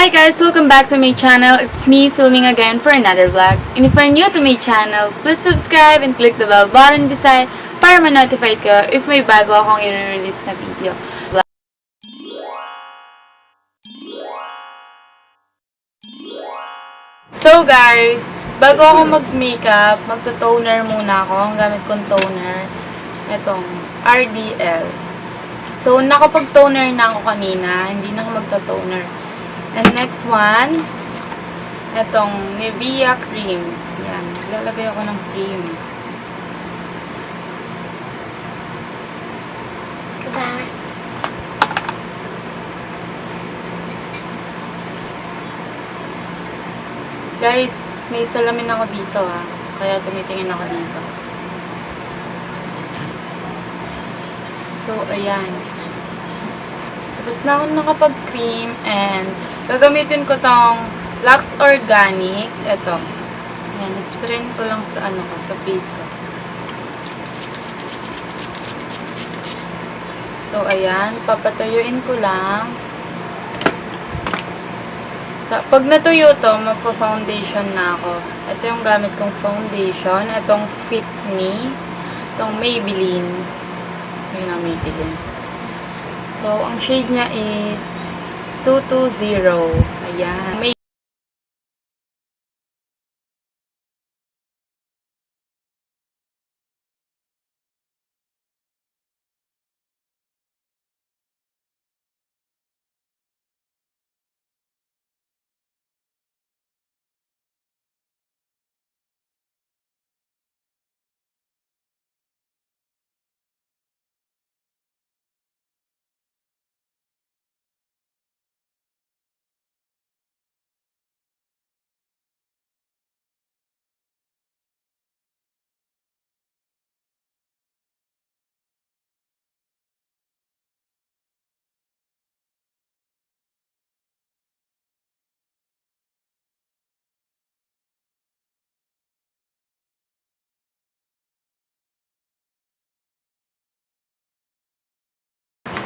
Hi guys! Welcome back to my channel. It's me filming again for another vlog. And if you're new to my channel, please subscribe and click the bell button beside para ma-notify ka if may bago akong i-release na video. So guys, bago ako mag-makeup, magto-toner muna ako. Ang gamit kong toner, itong RDL. So nakapag-toner na ako kanina, hindi na ako magto-toner. And next one, itong Nivea cream. Yan, lalagay ako ng cream. Guys, may salamin ako dito kaya tumitingin ako dito. So, ayan. Tapos na ako nakapag-cream and gagamitin ko tong Lux Organic. Ito. Ayan, explain ko lang sa sa face ko. So, ayan. Papatuyuin ko lang. Pag natuyo to, magpa-foundation na ako. Ito yung gamit kong foundation. Itong Fit Me. Itong Maybelline. Yun ang Maybelline. So, ang shade niya is 220. Ayan.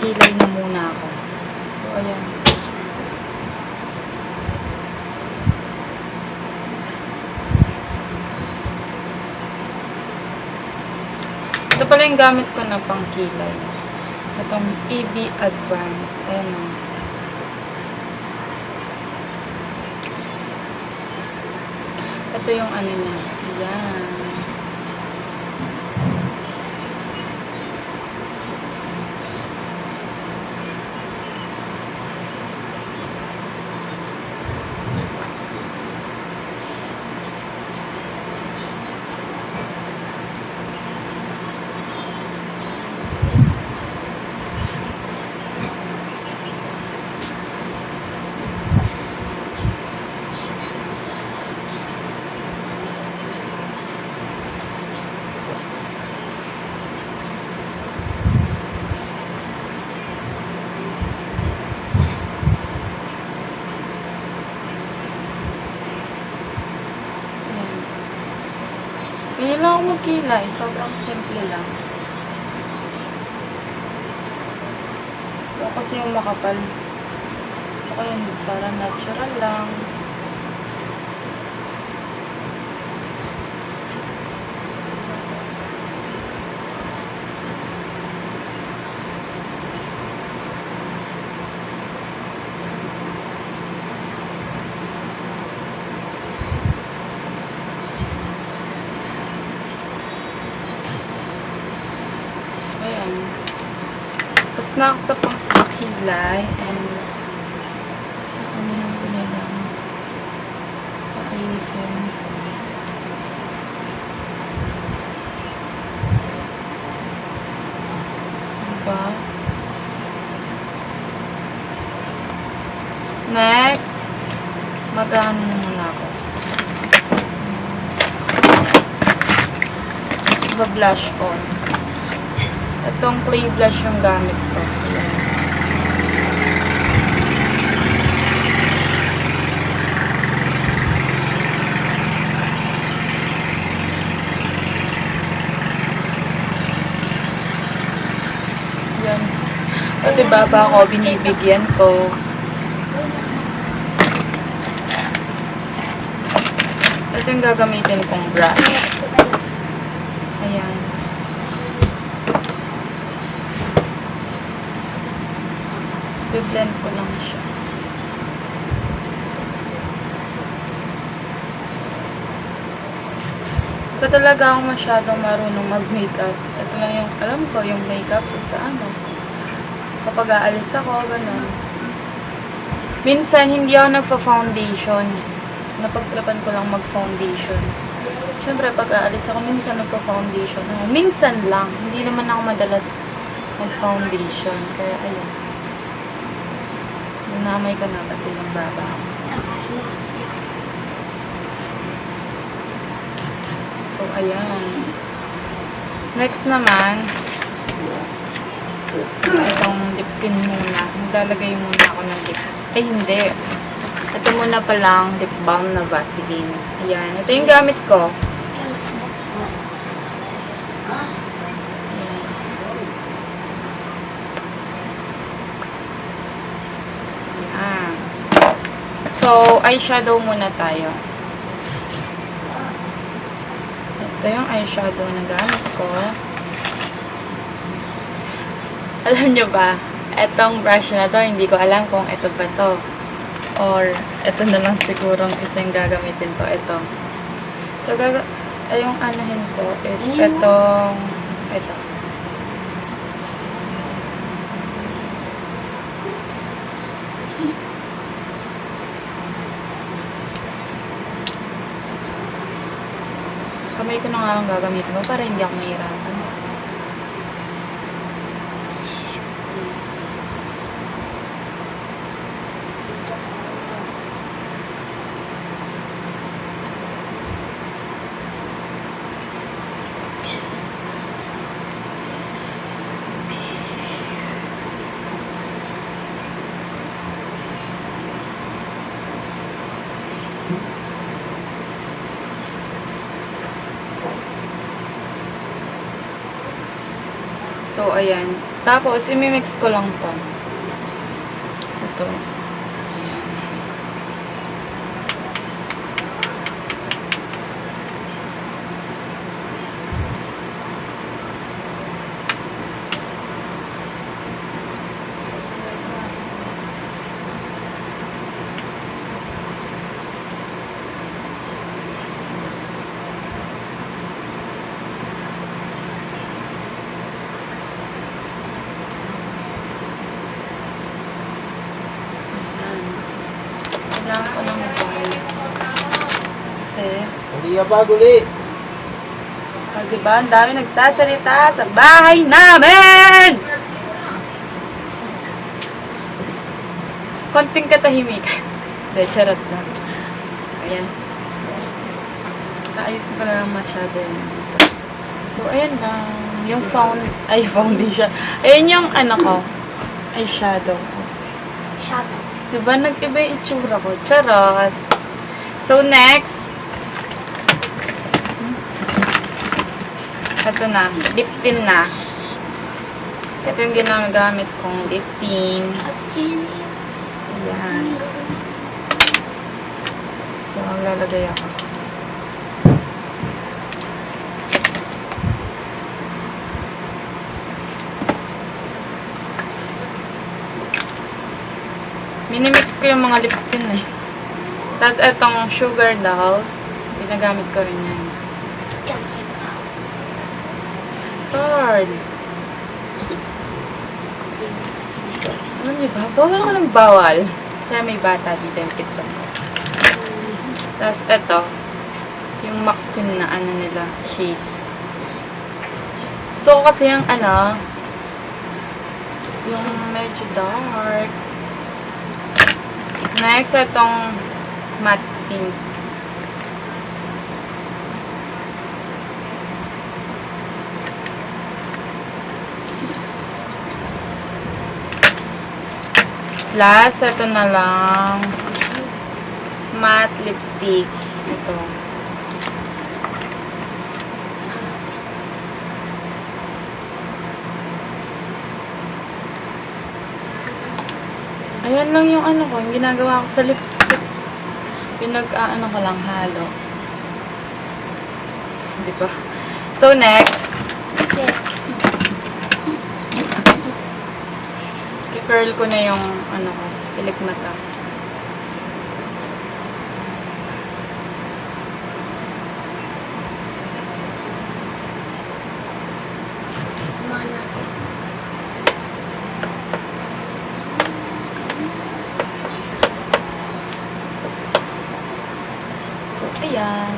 Kilay na muna ako. So, ayan. Ito pala yung gamit ko na pang kilay. Itong EB Advance. Ayan o. Ito yung niya. Ayan. Hindi lang ako magkilay. Sobrang simple lang. Ito kasi yung makapal. Gusto ko yun para natural lang. Tapos na ako sa pangkilay and ano ko na lang pakisin. Diba? Next, mag-ano muna ako. Blush on. Itong clay blush yung gamit ko. Ayan. Ayan. O diba ba ako binibigyan ko? Ito yung gagamitin kong brush. Ayan. I-blend ko lang siya. Hindi pa talaga ako masyadong marunong mag-makeup. Ito lang yung, alam ko, yung makeup sa ano. Kapag aalis ako, gano'n. Minsan, hindi ako nagpa-foundation. Napagtripan ko lang mag-foundation. Siyempre, pag aalis ako, minsan nagpa-foundation. Minsan lang. Hindi naman ako madalas mag-foundation. Kaya, ayun. Namay ko na pati yung baba ko. So, ayan. Next naman, itong lip tint muna. Maglalagay muna ako ng lip. Ay, hindi. Ito muna palang lip balm na Vaseline. Ayan. Ito yung gamit ko. Ayan. Ayan. So, eyeshadow muna tayo. Ito yung eyeshadow na gamit ko. Alam nyo ba, etong brush na to, hindi ko alam kung ito ba to. Or, ito na lang sigurong isa yung gagamitin ko. Ito. So, yung anuhin ko is itong, ito. Kamay ko na nga lang gagamitin ko para hindi ako mahirapan. So, ayan. Tapos, imimix ko lang to. Ito. Ayan. Kailangan ko ng vibes. Kasi, Hindi ka pa guli. diba, ang dami nagsasalita sa bahay namin! Konting katahimikan. Hindi, charot lang. Ayan. Naayusin ko na lang masyado yun dito. So, ayan lang. Yung foundation. Ayan yung ano ko. Eyeshadow ko. Shadow. Diba, nag-iba yung itsura ko. Charot. So, next. Ito na. Lip tint na. Ito yung ginagamit kong lip tint. At Jenny. Ayan. So, maglalagay ako. Minimix ko yung mga lip tint eh. Tapos, etong Sugar Dolls. Ginagamit ko rin yan. Card. Alam niyo ba? Bawal ko ng bawal. Kasi may bata dito yung pizza ko. Tapos, eto. Yung Maxim na ano nila. Shade. Gusto ko kasi yung ano. Yung medyo dark. Next, itong matte pink. Last, ito na lang. Matte lipstick. Ito. Ayan lang yung ano ko, yung ginagawa ko sa lipstick. Pinag-ano ko lang halo. Di ba? So, next, Okay. i-curl ko na yung, ano ko, pilik mata. Mana. So, ayan.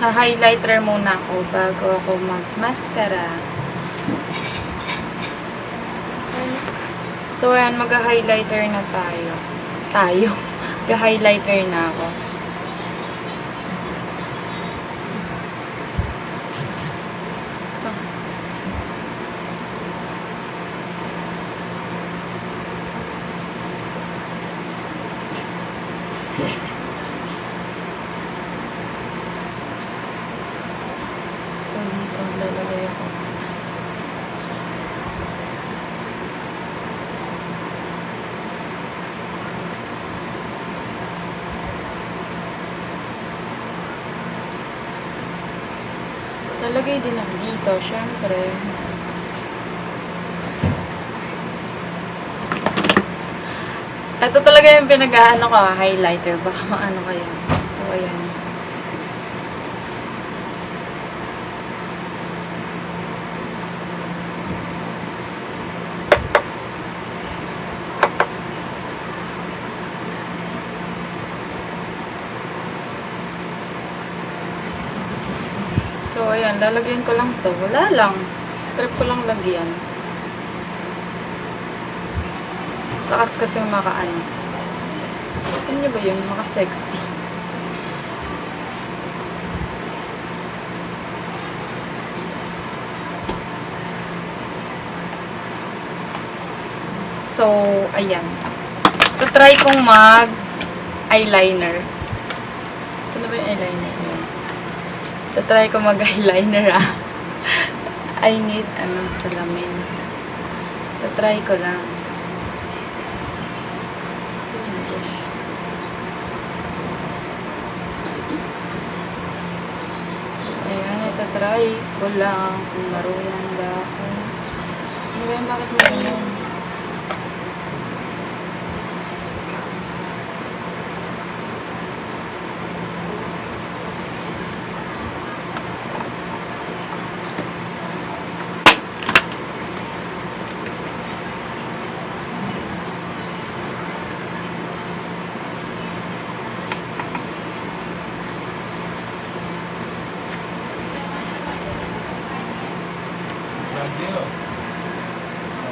Ha-highlighter muna ako bago ako mag-mascara. Ano? So, ayan, mag-highlighter na tayo. Mag-highlighter na ako. So, dito lalagay ako. Lalagay din ako dito, syempre. Ito talaga yung pinag-aano ko, highlighter. Baka maano kayo. So, ayan. So, ayan. Lalagyan ko lang to. Wala lang. Trip ko lang lagyan. Takas kasi makaano. Ano nyo ba yun? Maka-sexy. So, ayan. Try kong mag-eyeliner. Saan ba yung eyeliner? Ayan. Try ko mag-eyeliner I need, salamin. Try ko lang. So, ayan. Try ko lang kung marunong ba ako. Ano ba yun? Bakit mo ganyan?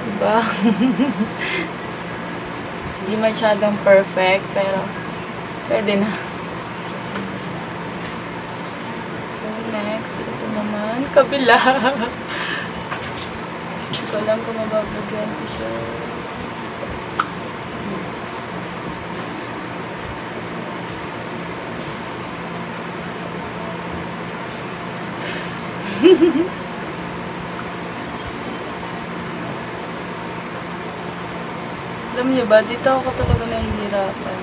Diba? Hindi masyadong perfect, pero pwede na. So, next, ito naman, kabila. Hindi ko alam kung mababagyan ko siya. Alam niyo ba, dito ako talaga nahihirapan.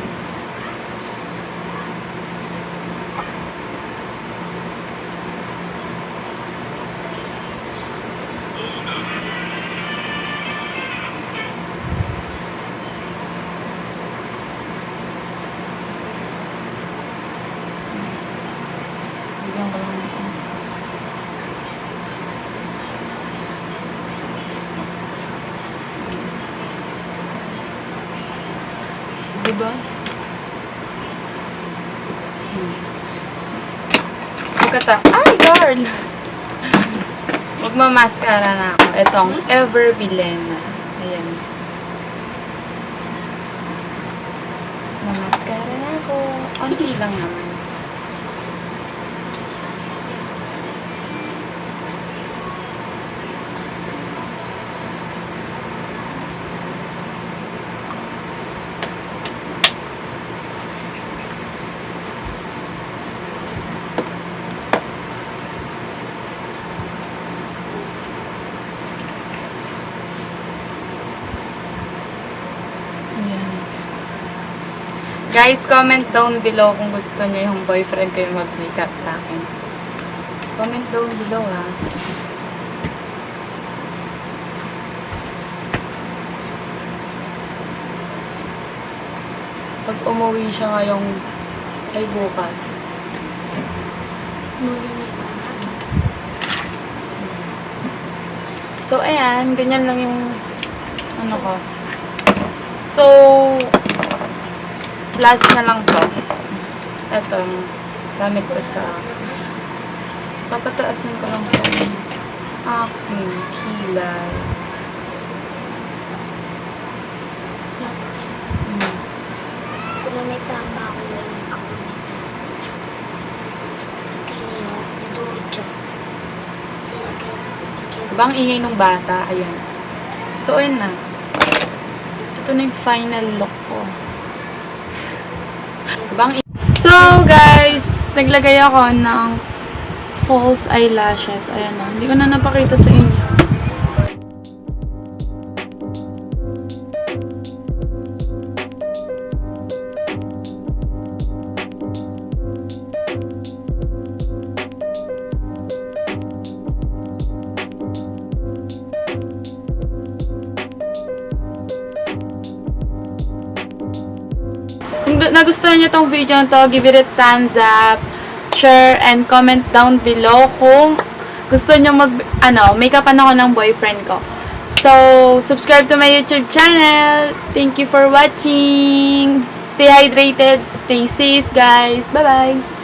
Bigyan ko lang ito. Diba? Ay, girl! Magmamaskara na ako. Itong Ever Bilena. Ayan. Mamaskara na ako. Konti lang naman. Guys, comment down below kung gusto niyo yung boyfriend ko yung mag-makeup sa akin. Comment down below, ha. Pag umuwi siya ngayong ay bukas. Muli ni Mama. So, ayan. Ganyan lang yung ano ko. So, last na lang to. Ito, gamit ko sa papataasin ko lang po yung aking kilay. Kung may tama ako lang ako nito. Kasi, kiniyo, nadurot siya. Bang ingay nung bata, ayan. So, ayan na. Ito na yung final look ko. So, guys, naglagay ako ng false eyelashes. Ayan na. Hindi ko na napakita sa inyo. Kung nagustuhan niyo tong video na to, give it a thumbs up, share, and comment down below kung gusto niyo make-upan ako ng boyfriend ko. So, subscribe to my YouTube channel. Thank you for watching. Stay hydrated, stay safe, guys. Bye-bye.